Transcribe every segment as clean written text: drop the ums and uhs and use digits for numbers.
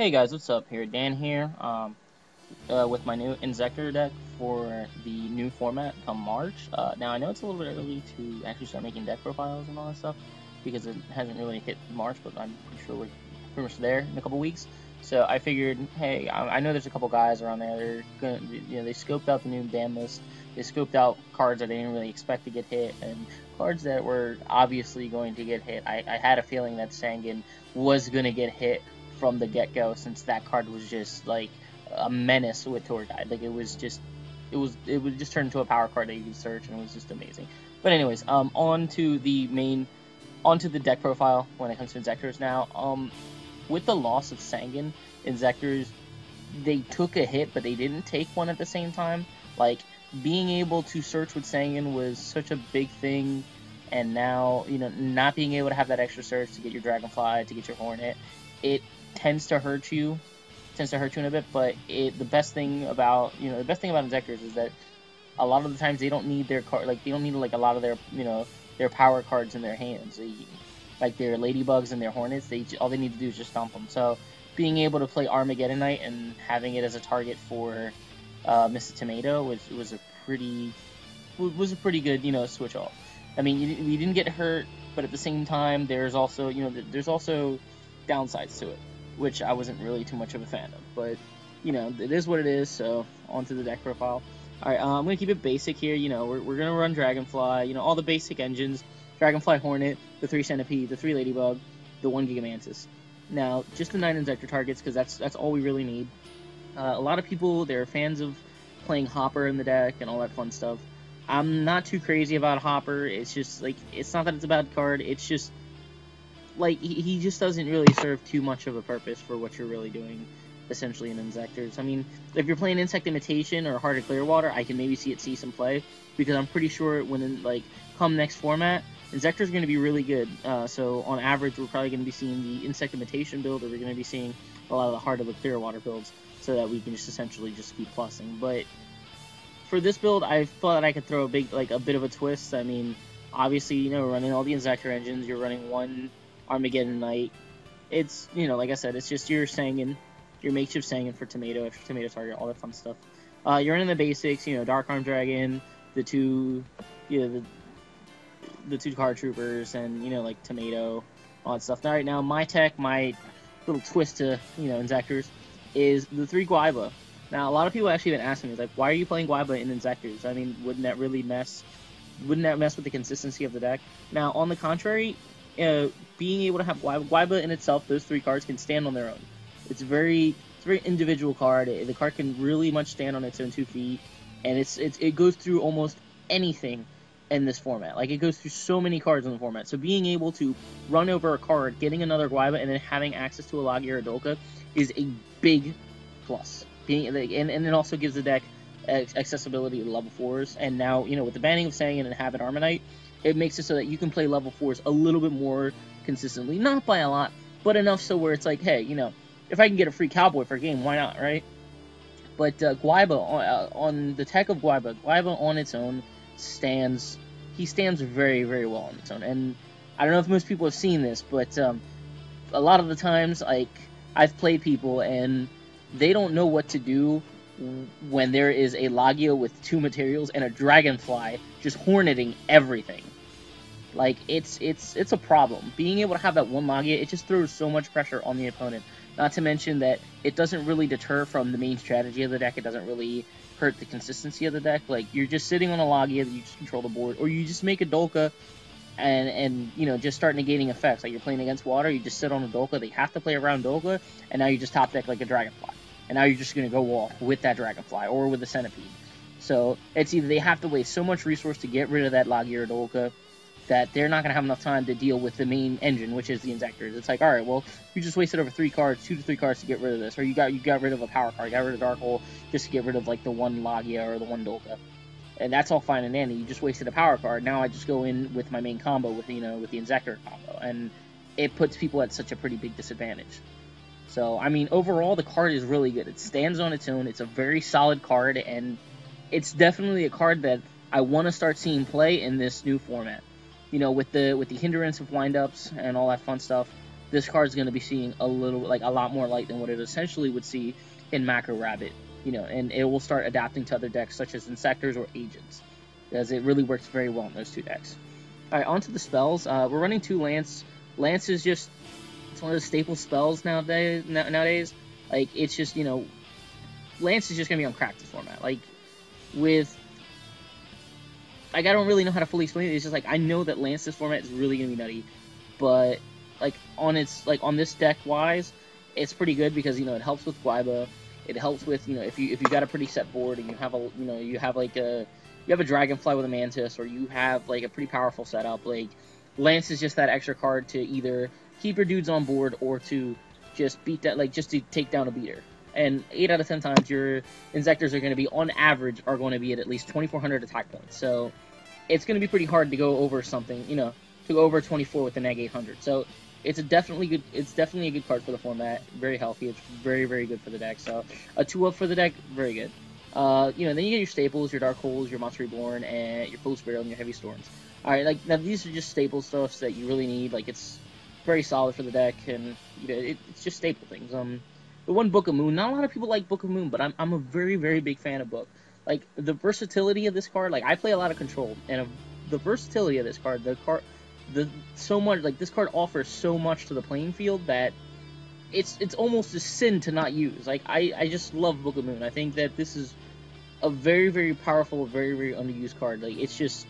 Hey guys, what's up? Here, Dan here, with my new Inzektor deck for the new format come March. Now I know it's a little bit early to actually start making deck profiles and all that stuff because it hasn't really hit March, but I'm pretty sure we're pretty much there in a couple weeks. So I figured, hey, I know there's a couple guys around there. They're gonna, they scoped out the new Banlist. They scoped out cards that they didn't really expect to get hit and cards that were obviously going to get hit. I had a feeling that Sangan was gonna get hit from the get-go, since that card was just like a menace with tour guide. Like it was just turned into a power card that you could search, and it was just amazing. But anyways, onto the deck profile when it comes to Inzektors now. With the loss of Sangan, Inzektors, they took a hit, but they didn't take one at the same time. Like, being able to search with Sangan was such a big thing, and now, not being able to have that extra search to get your Dragonfly, to get your Hornet, it tends to hurt you in a bit. But the best thing about Inzektors is that a lot of the times they don't need their card, like they don't need like a lot of their power cards in their hands. Like their Ladybugs and their Hornets, all they need to do is just stomp them. So being able to play Armageddonite and having it as a target for Mr. Tomato was a pretty good switch off. I mean, you didn't get hurt, but at the same time, there's also downsides to it, which I wasn't really too much of a fan of. But it is what it is. So onto the deck profile. All right, I'm gonna keep it basic here. We're gonna run Dragonfly. All the basic engines: Dragonfly, Hornet, the 3 Centipede, the 3 Ladybug, the 1 Gigamantis. Now, just the 9 Inzektor targets, because that's all we really need. A lot of people, they're fans of playing Hopper in the deck and all that fun stuff. I'm not too crazy about Hopper. It's just like, it's not that it's a bad card. It's just like he just doesn't really serve too much of a purpose for what you're really doing, essentially, in Inzektors. I mean, if you're playing Insect Imitation or Heart of Clearwater, I can maybe see some play, because I'm pretty sure come next format, Inzektor is going to be really good. So on average, we're probably going to be seeing the Insect Imitation build, or we're going to be seeing a lot of the Heart of the Clearwater builds, so that we can just essentially just keep plussing. But for this build, I thought I could throw a bit of a twist. I mean, obviously, we're running all the Inzektor engines. You're running one Armageddonite. It's, like I said, it's just your Sangan, your makeshift Sangan for Tomato, extra Tomato target, all that fun stuff. You're running the basics, Dark Arm Dragon, the two card troopers, and like Tomato, all that stuff. Now, right now, my little twist to Inzektors is the 3 Guaiba. Now, a lot of people actually been asking me, like, why are you playing Guaiba in Inzektors? I mean, wouldn't that mess with the consistency of the deck? Now, on the contrary, being able to have Guaiba in itself, those 3 cards can stand on their own. It's a very individual card. The card can really much stand on its own 2 feet, and it goes through almost anything in this format. Like, it goes through so many cards in the format. So being able to run over a card, getting another Guaiba, and then having access to a Logia or Dolka is a big plus. And it also gives the deck accessibility to level 4s. And now, with the banning of Sangan and having Armanite, it makes it so that you can play level 4s a little bit more consistently. Not by a lot, but enough so where it's like, hey, if I can get a free Cowboy for a game, why not, right? But Guaiba, on the tech of Guaiba on its own stands very, very well on its own. And I don't know if most people have seen this, but a lot of the times, like, I've played people and they don't know what to do when there is a Logia with 2 materials and a Dragonfly just horneting everything. Like, it's a problem. Being able to have that one Logia, it just throws so much pressure on the opponent. Not to mention that it doesn't really deter from the main strategy of the deck. It doesn't really hurt the consistency of the deck. Like, you're just sitting on a Logia that you just control the board, or you just make a Dolka and just start negating effects. Like, you're playing against water, you just sit on a Dolka, they have to play around Dolka, and now you just top deck like a Dragonfly. And now you're just going to go off with that Dragonfly, or with the Centipede. So, it's either they have to waste so much resource to get rid of that Logia or Dolka, that they're not going to have enough time to deal with the main engine, which is the Inzektors. It's like, alright, well, you just wasted over 2 to 3 cards to get rid of this, or you got rid of a power card, you got rid of Dark Hole just to get rid of, like, the 1 Logia or the 1 Dolka. And that's all fine and dandy. You just wasted a power card. Now I just go in with my main combo with the Inzektor combo, and it puts people at such a pretty big disadvantage. So, I mean, overall, the card is really good. It stands on its own. It's a very solid card, and it's definitely a card that I want to start seeing play in this new format. With the hindrance of windups and all that fun stuff, this card's going to be seeing a lot more light than what it essentially would see in Macro Rabbit, and it will start adapting to other decks such as Inzektors or Agents, as it really works very well in those two decks. Alright, on to the spells. We're running 2 Lance. Lance is just, it's one of the staple spells nowadays. Like, it's just, Lance is just going to be on crack this format. Like, I don't really know how to fully explain it. It's just, I know that Lance this format is really going to be nutty. But, on this deck-wise, it's pretty good because, it helps with Guaiba. It helps with, if you got a pretty set board and you have a Dragonfly with a Mantis, or you have, a pretty powerful setup, Lance is just that extra card to either keep your dudes on board or to just beat that, just to take down a beater. And 8 out of 10 times, your Inzektors are going to be, on average, at least 2,400 attack points. So, it's going to be pretty hard to go over something, to go over 24 with the neg 800. So, it's definitely a good card for the format. Very healthy. It's very, very good for the deck. So, a 2-up for the deck, very good. Then you get your staples, your Dark Holes, your Monster Reborn, and your Fool's Burial, and your Heavy Storms. Alright, now these are just staple stuffs that you really need. It's very solid for the deck, and, it's just staple things. The one Book of Moon, not a lot of people like Book of Moon, but I'm a very, very big fan of Book. The versatility of this card, I play a lot of Control, and the versatility of this card, this card offers so much to the playing field that it's almost a sin to not use. I just love Book of Moon. I think that this is a very, very powerful, very, very underused card. It's just,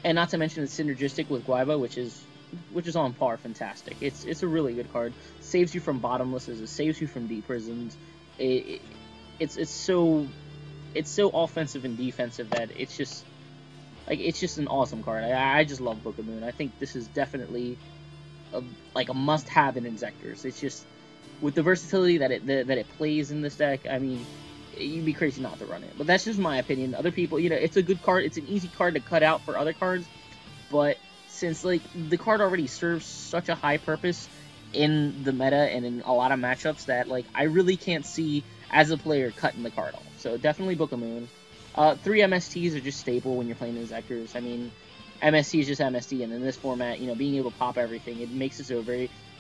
and not to mention it's synergistic with Guaiba, which is on par fantastic. It's a really good card. Saves you from bottomlesses. It saves you from deep prisons. It's so offensive and defensive that it's just an awesome card. I just love Book of Moon. I think this is definitely a must-have in Inzektors. It's just, with the versatility that it plays in this deck, I mean, you'd be crazy not to run it. But that's just my opinion. Other people, it's a good card. It's an easy card to cut out for other cards, but since the card already serves such a high purpose in the meta and in a lot of matchups that I really can't see as a player cutting the card off. So definitely Book of Moon. 3 MSTs are just staple when you're playing Inzektors. I mean, MST is just MST, and in this format, being able to pop everything, it makes it so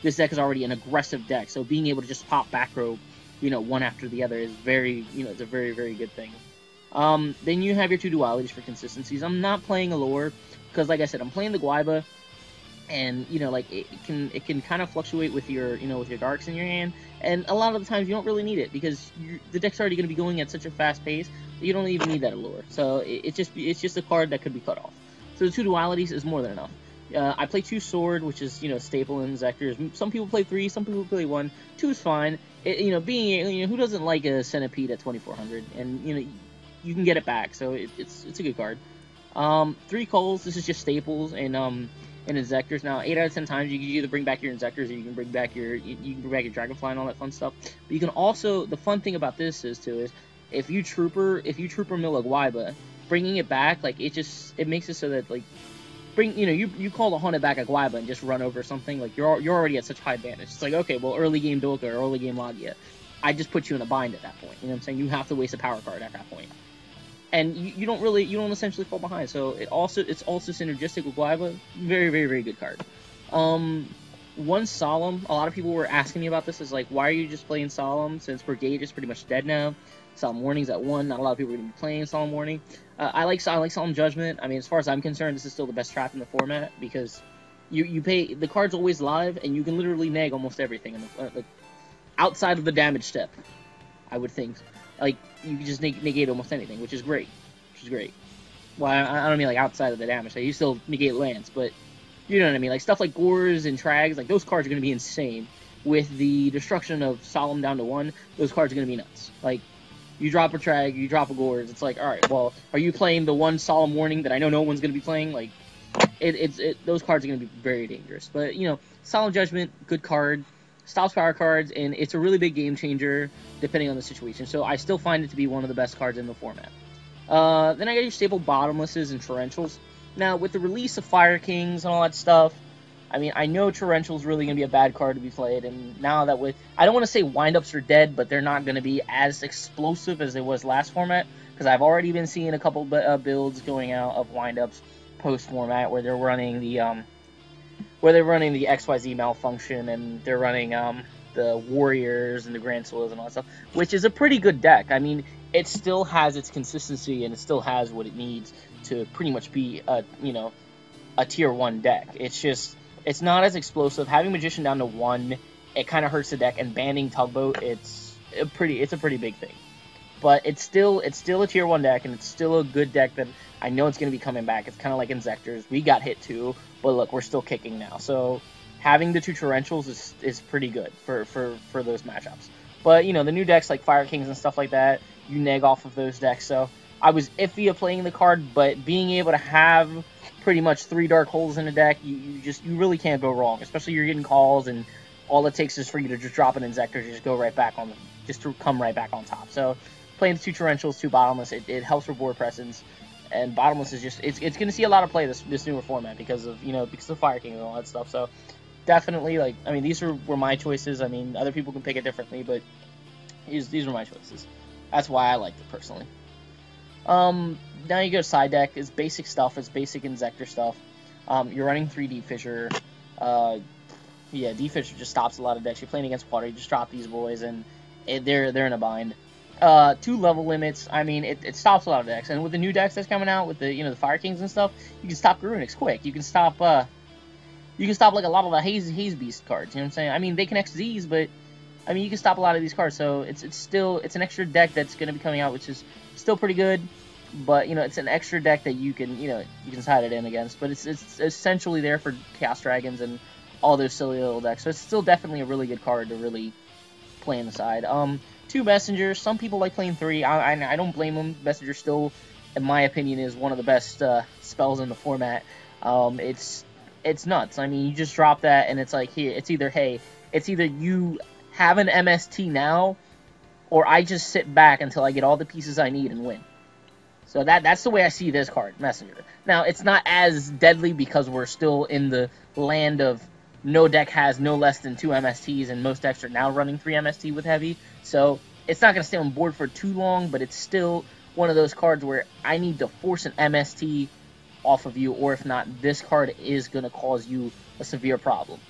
this deck is already an aggressive deck, so being able to just pop back row, one after the other is it's a very, very good thing. Then you have your 2 dualities for consistencies. I'm not playing Allure, because like I said, I'm playing the Guaiba, and, it can kind of fluctuate with your darks in your hand, and a lot of the times you don't really need it, because the deck's already going to be going at such a fast pace that you don't even need that Allure. So it's just a card that could be cut off. So the 2 dualities is more than enough. I play 2 sword, which is, staple in Inzektors. Some people play 3, some people play 1. 2 is fine. Who doesn't like a Centipede at 2,400? And, you can get it back, so it's a good card. 3 Coals, this is just staples in Inzektors. Now, 8 out of 10 times, you can either bring back your Inzektors, or you can bring back your Dragonfly and all that fun stuff. But you can also, the fun thing about this is if you trooper mill a Guaiba, bringing it back, it makes it so that, you call the Haunted back a Guaiba and just run over something, you're already at such high advantage. It's okay, well, early game Dolka or early game Lagia, I just put you in a bind at that point. You know what I'm saying? You have to waste a power card at that point. And you don't essentially fall behind. So it's also synergistic with Guaiba. Very, very, very good card. 1 Solemn, a lot of people were asking me about this, is why are you just playing Solemn, since Brigade is pretty much dead now? Solemn Warning's at 1, not a lot of people are going to be playing Solemn Warning. I like Solemn Judgment. I mean, as far as I'm concerned, this is still the best trap in the format, because you pay, the card's always live, and you can literally neg almost everything, in the, outside of the damage step, I would think. You can just negate almost anything, which is great. Well, I don't mean outside of the damage, you still negate Lance, but you know what I mean, stuff like Gores and Trags, those cards are going to be insane. With the destruction of Solemn down to 1, those cards are going to be nuts. You drop a Trag, you drop a Gores, it's alright, well, are you playing the 1 Solemn Warning that I know no one's going to be playing? Those cards are going to be very dangerous. But, Solemn Judgment, good card, stops power cards, and it's a really big game changer, depending on the situation. So I still find it to be one of the best cards in the format. Then I got your staple Bottomlesses and Torrentials. Now, with the release of Fire Kings and all that stuff, I mean, I know Torrential's really going to be a bad card to be played, and now that I don't want to say windups are dead, but they're not going to be as explosive as it was last format, because I've already been seeing a couple builds going out of windups post-format, where they're running the where they're running the XYZ malfunction and they're running the Warriors and the Grand Soils and all that stuff, which is a pretty good deck. I mean, it still has its consistency and it still has what it needs to pretty much be a tier 1 deck. It's just, it's not as explosive. Having Magician down to 1, it kind of hurts the deck, and banning Tugboat, it's a pretty big thing. But it's still a tier 1 deck, and it's still a good deck that I know it's going to be coming back. It's kind of like Inzektors. We got hit too, but look, we're still kicking now. So having the 2 Torrentials is pretty good for those matchups. But, you know, the new decks like Fire Kings and stuff like that, you neg off of those decks. So I was iffy of playing the card, but being able to have pretty much 3 Dark Holes in a deck, you really can't go wrong. Especially you're getting calls, and all it takes is for you to just drop an Inzektor to just go right back on, just to come right back on top. So playing the 2 Torrentials, 2 Bottomless, it helps with board presence. And Bottomless is just, it's going to see a lot of play this newer format because of, because of Fire King and all that stuff. So definitely, like, I mean, these were my choices. I mean, other people can pick it differently, but these were my choices. That's why I liked it personally. Now you go side deck. It's basic stuff. It's basic Inzektor stuff. You're running 3 Deep Fissure. Yeah, Deep Fissure just stops a lot of decks. You're playing against water. You just drop these boys, and they're in a bind. 2 level limits. I mean, it stops a lot of decks. And with the new decks that's coming out, with the the Fire Kings and stuff, you can stop Garunix quick. You can stop like a lot of the Haze Beast cards. You know what I'm saying? I mean, they can XZs, but I mean, you can stop a lot of these cards. So it's an extra deck that's going to be coming out, which is still pretty good. But it's an extra deck that you can side it in against. But it's essentially there for Chaos Dragons and all those silly little decks. So it's still definitely a really good card to really play in the side. 2 Messengers. Some people like playing 3. I don't blame them. Messenger still, in my opinion, is one of the best spells in the format. It's nuts. I mean, you just drop that, and it's like, here. It's either you have an MST now, or I just sit back until I get all the pieces I need and win. So that's the way I see this card, Messenger. Now, it's not as deadly because we're still in the land of no deck has no less than 2 MSTs, and most decks are now running 3 MST with Heavy. So it's not going to stay on board for too long, but it's still one of those cards where I need to force an MST off of you, or if not, this card is going to cause you a severe problem.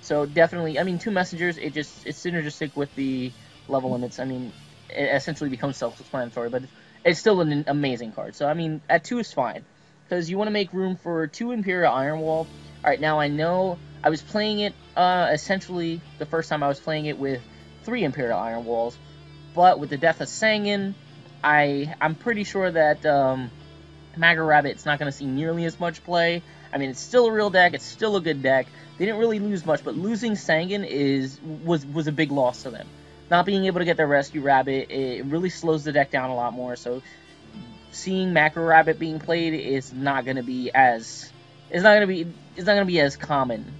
So definitely, I mean, 2 Messengers, it's synergistic with the level limits. I mean, it essentially becomes self-explanatory, but it's still an amazing card. So, I mean, at 2 is fine, because you want to make room for 2 Imperial Ironwall. Alright, now I know I was playing it, essentially, the first time I was playing it with 3 Imperial Ironwalls, but with the death of Sangin, I'm pretty sure that Maga Rabbit's not going to see nearly as much play. I mean, it's still a real deck, it's still a good deck. They didn't really lose much, but losing Sangin was a big loss to them. Not being able to get their Rescue Rabbit, it really slows the deck down a lot more, so seeing Macro Rabbit being played is not going to be as common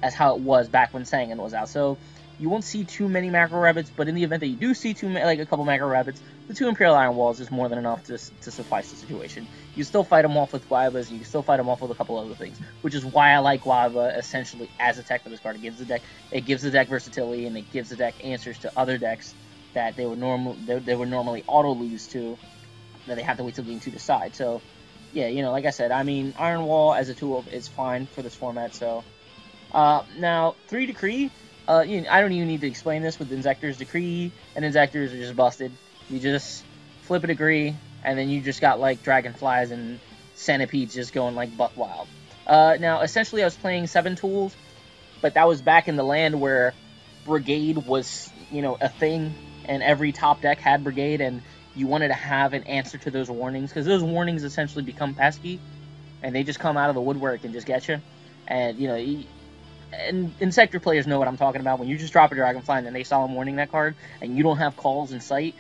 as how it was back when Sangin was out. So you won't see too many Macro Rabbits, but in the event that you do see a couple Macro Rabbits, the 2 Imperial Iron Walls is more than enough to suffice the situation. You still fight them off with Guaivas, and you can still fight them off with a couple other things, which is why I like Guaiva essentially as a tech for this card. It gives the deck versatility, and it gives the deck answers to other decks that they would normally auto lose to, that they have to wait till game 2 to decide. So yeah, like I said, I mean, Iron Wall as a tool is fine for this format. So now 3 Decree. I don't even need to explain this with Inzektors. Decree and Inzektors are just busted. You just flip a Decree, and then you just got, like, Dragonflies and Centipedes just going, like, buck wild. Now, essentially, I was playing 7 tools, but that was back in the land where Brigade was, a thing, and every top deck had Brigade, and you wanted to have an answer to those warnings, because those warnings essentially become pesky, and they just come out of the woodwork and just get you. And, and Inzektor players know what I'm talking about. When you just drop a Dragonfly and then they solemn warning that card, and you don't have calls in sight,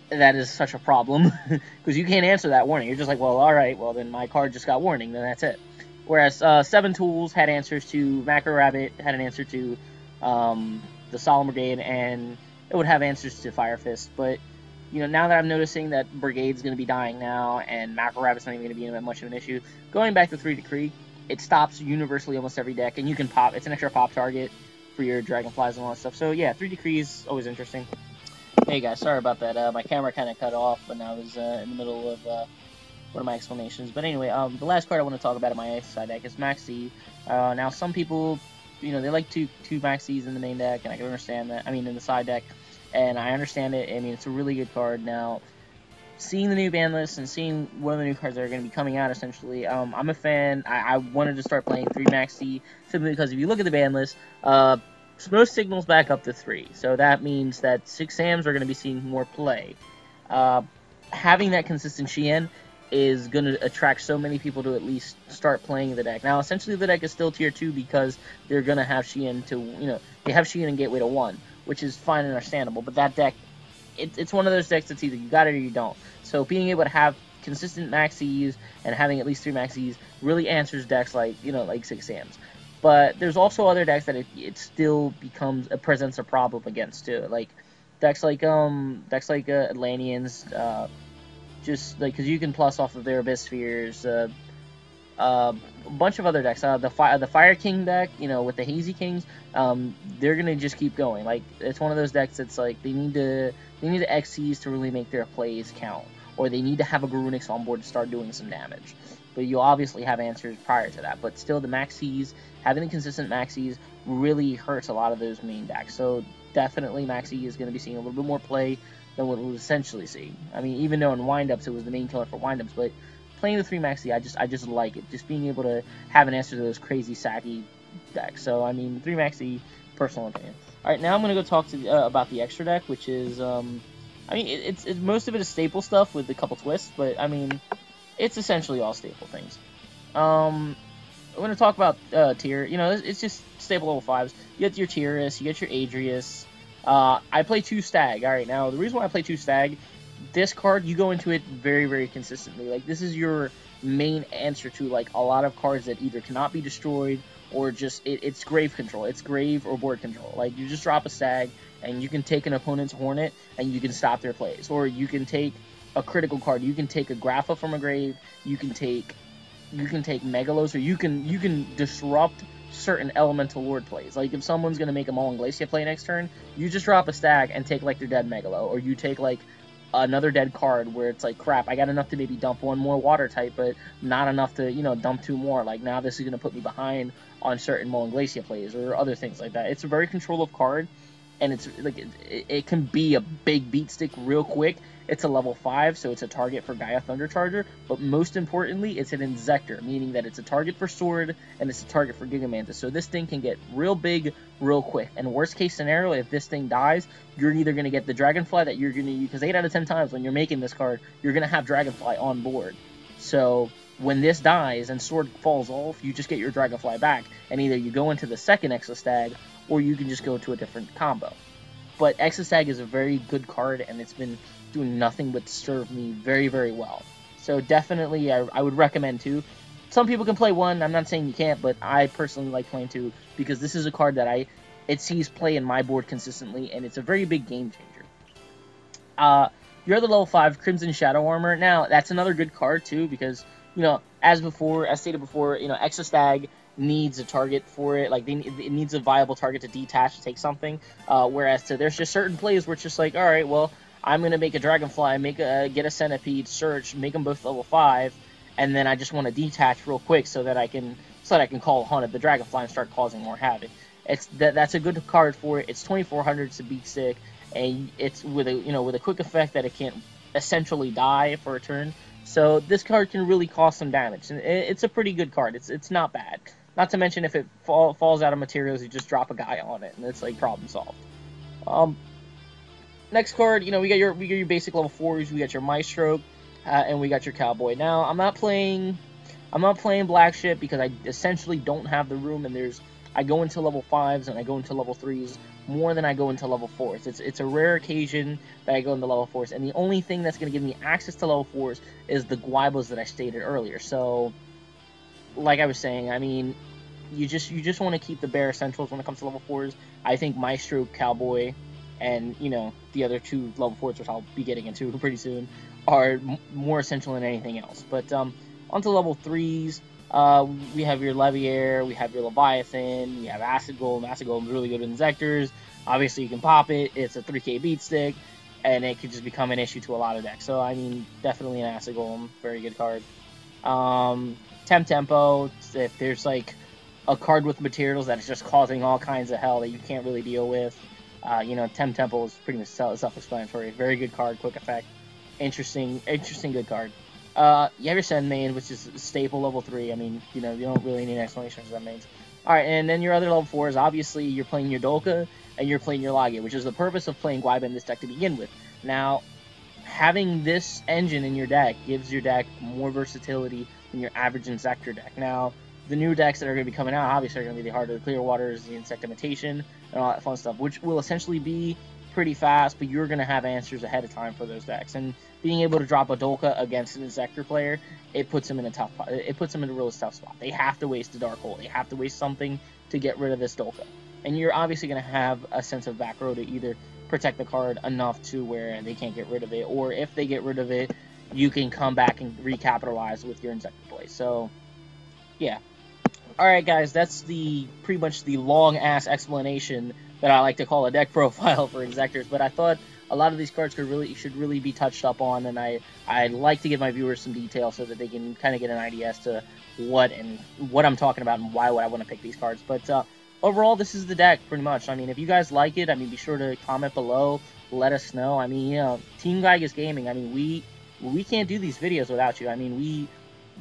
that is such a problem, because you can't answer that warning. You're just like, well, alright, well, then my card just got warning, then that's it. Whereas 7 tools had answers to Macro Rabbit, had an answer to the Solemn Brigade, and it would have answers to Fire Fist. But, now that I'm noticing that Brigade's going to be dying now, and Macro Rabbit's not even going to be much of an issue, going back to 3 Decree, it stops universally almost every deck, and you can pop. It's an extra pop target for your Dragonflies and all that stuff. So yeah, 3 Decree is always interesting. Hey guys, sorry about that. My camera kind of cut off when I was in the middle of one of my explanations. But anyway, the last card I want to talk about in my side deck is Maxi. Now, some people, they like two Maxis in the main deck, and I can understand that. I mean, in the side deck, and I understand it. I mean, it's a really good card. Now, seeing the new ban list and seeing what are the new cards that are going to be coming out, essentially, I'm a fan. I wanted to start playing 3 Maxi simply because if you look at the ban list, most signals back up to 3. So that means that 6 Sams are going to be seeing more play. Having that consistent Shien is going to attract so many people to at least start playing the deck. Now, essentially, the deck is still tier 2 because they're going to have Shien to, they have Shien and Gateway to 1, which is fine and understandable. But that deck, it's one of those decks that's either you got it or you don't. So being able to have consistent Maxis and having at least 3 Maxis really answers decks like, like 6 Sams. But there's also other decks that it still presents a problem against too. Like decks like Atlanteans, just like because you can plus off of their Abyss Spheres. A bunch of other decks. The Fire King deck, with the Hazy Kings, they're gonna just keep going. Like it's one of those decks that's like they need the Xyz to really make their plays count, or they need to have a Garunix on board to start doing some damage. But you'll obviously have answers prior to that. But still, the Maxis, having the consistent Maxis really hurts a lot of those main decks. So definitely Maxi is going to be seeing a little bit more play than what we'll essentially see. I mean, even though in windups it was the main killer for windups, but playing the 3 Maxi, I just like it. Just being able to have an answer to those crazy sacky decks. So I mean, 3 Maxi, personal opinion. All right, now I'm going to go talk to about the extra deck, which is I mean, it's most of it is staple stuff with a couple twists, but I mean, it's essentially all staple things. I'm going to talk about tier. It's just staple level 5s. You get your Tyrus, you get your Adrius. I play 2 Stag. All right, now the reason why I play 2 Stag, this card, you go into it very, very consistently. Like, this is your main answer to, like, a lot of cards that either cannot be destroyed or just, it's grave control. It's grave or board control. Like, you just drop a Stag, and you can take an opponent's Hornet, and you can stop their plays. Or you can take a critical card. You can take a Grapha from a grave. You can take Megalos, or you can disrupt certain elemental lord plays. Like, if someone's going to make a Mullen Glacia play next turn, you just drop a Stag and take, like, their dead Megalo. Or you take, like, another dead card where it's like, crap, I got enough to maybe dump 1 more water type, but not enough to, dump 2 more. Like, now this is going to put me behind on certain Mullen Glacia plays or other things like that. It's a very controllable card, and it's like it can be a big beat stick real quick. It's a level 5, so it's a target for Gaia Thundercharger, but most importantly, it's an Inzektor, meaning that it's a target for Sword, and it's a target for Gigamantis, so this thing can get real big real quick. And worst case scenario, if this thing dies, you're either going to get the Dragonfly that you're going to use, because 8 out of 10 times when you're making this card, you're going to have Dragonfly on board. So when this dies and Sword falls off, you just get your Dragonfly back, and either you go into the second Exostag, or you can just go to a different combo. But Exostag is a very good card, and it's been doing nothing but serve me very, very well. So definitely, I would recommend 2. Some people can play 1. I'm not saying you can't, but I personally like playing 2 because this is a card that it sees play in my board consistently, and it's a very big game changer. Your other level 5, Crimson Shadow Armor. Now, that's another good card too because, as stated before, Exostag needs a target for it. Like, it needs a viable target to detach to take something. Whereas there's just certain plays where it's just like, all right, well, I'm going to make a Dragonfly, get a Centipede, search, make them both level 5, and then I just want to detach real quick so that I can call Hunt the Dragonfly and start causing more havoc. That's a good card for it. It's 2400, it's a beat stick, and it's with a quick effect that it can't essentially die for a turn. So this card can really cause some damage, and it's a pretty good card. It's not bad. Not to mention if it falls out of materials, you just drop a guy on it, and it's like problem solved. Next card, we got your basic level 4s. We got your Maestro, and we got your Cowboy. Now, I'm not playing Black Ship because I essentially don't have the room, and I go into level 5s and I go into level 3s more than I go into level 4s. It's a rare occasion that I go into level 4s, and the only thing that's going to give me access to level 4s is the Guibos that I stated earlier. So, like I was saying, I mean, you just want to keep the bare essentials when it comes to level 4s. I think Maestro, Cowboy, and, the other 2 level 4s, which I'll be getting into pretty soon, are more essential than anything else. But onto level 3s, we have your Leviair, we have your Leviathan, we have Acid Golem. Acid Golem is really good with Inzektors. Obviously, you can pop it. It's a 3k beat stick. and it could just become an issue to a lot of decks. So I mean, definitely an Acid Golem, very good card. Temp Tempo, if there's like a card with materials that is just causing all kinds of hell that you can't really deal with, you know, Temp Tempo is pretty much self-explanatory. Very good card, quick effect, interesting, good card. You have your Send main, which is staple level 3. I mean, you know, you don't really need an explanation for that mains. Alright, and then your other level 4s, obviously, you're playing your Dolka, and you're playing your Lagia, which is the purpose of playing Guaiba in this deck to begin with. Now, having this engine in your deck gives your deck more versatility than your average Inzektor deck. Now, the new decks that are going to be coming out, obviously, are going to be the Heart of the Clear Waters, the Insect Imitation, and all that fun stuff, which will essentially be pretty fast, but you're going to have answers ahead of time for those decks. And being able to drop a Dolka against an Inzektor player, it puts them in a really tough spot. They have to waste a Dark Hole. They have to waste something to get rid of this Dolka. And you're obviously going to have a sense of back row to either protect the card enough to where they can't get rid of it, or if they get rid of it, you can come back and recapitalize with your Inzektor play. So, yeah. Alright guys, that's pretty much the long-ass explanation that I like to call a deck profile for Inzektors, but I thought a lot of these cards should really be touched up on, and I like to give my viewers some detail so that they can kind of get an idea as to what I'm talking about and why would I want to pick these cards. But overall, this is the deck, pretty much. I mean, if you guys like it, I mean, be sure to comment below, let us know. I mean, you know, Team Geigus Gaming, I mean, we can't do these videos without you. I mean,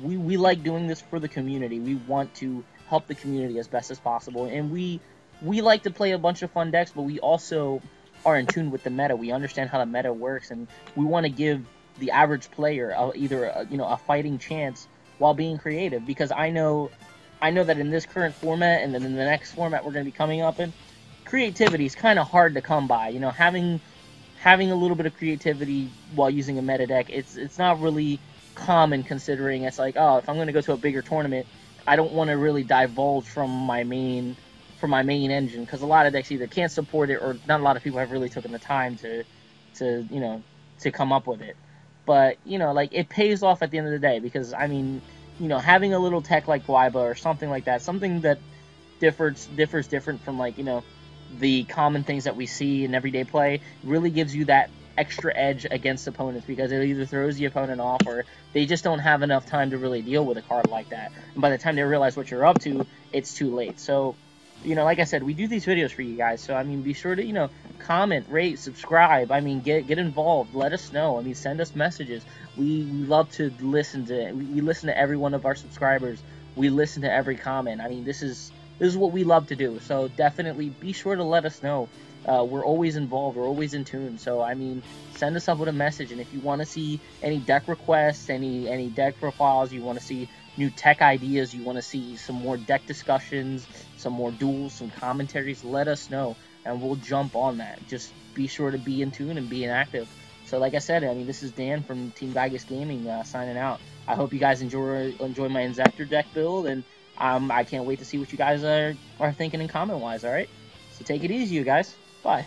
we like doing this for the community. We want to help the community as best as possible, and we like to play a bunch of fun decks, but we also are in tune with the meta. We understand how the meta works, and we want to give the average player either a fighting chance while being creative. Because I know that in this current format, and then in the next format we're going to be coming up in, creativity is kind of hard to come by. You know, having a little bit of creativity while using a meta deck, it's not really common, considering it's like, oh, if I'm going to go to a bigger tournament, I don't want to really divulge from my main engine, because a lot of decks either can't support it, or not a lot of people have really taken the time to come up with it. But, you know, like, it pays off at the end of the day, because, I mean, you know, having a little tech like Guaiba or something like that, something that differs different from, like, you know, the common things that we see in everyday play, really gives you that extra edge against opponents, because it either throws the opponent off, or they just don't have enough time to really deal with a card like that. And by the time they realize what you're up to, it's too late. So, you know, like I said, we do these videos for you guys, so, I mean, be sure to, you know, comment, rate, subscribe. I mean, get involved. Let us know. I mean, send us messages. We love to listen to, we listen to every one of our subscribers. We listen to every comment. I mean, this is what we love to do, so definitely be sure to let us know. We're always involved. We're always in tune. So, I mean, send us up with a message, and if you want to see any deck requests, any deck profiles, you want to see new tech ideas, you want to see some more deck discussions, some more duels, some commentaries, let us know, and we'll jump on that. Just be sure to be in tune and be inactive. So, like I said, I mean, this is Dan from Team Geigus Gaming signing out. I hope you guys enjoy my Inzektor deck build, and I can't wait to see what you guys are thinking in comment-wise, alright? So take it easy, you guys. Bye.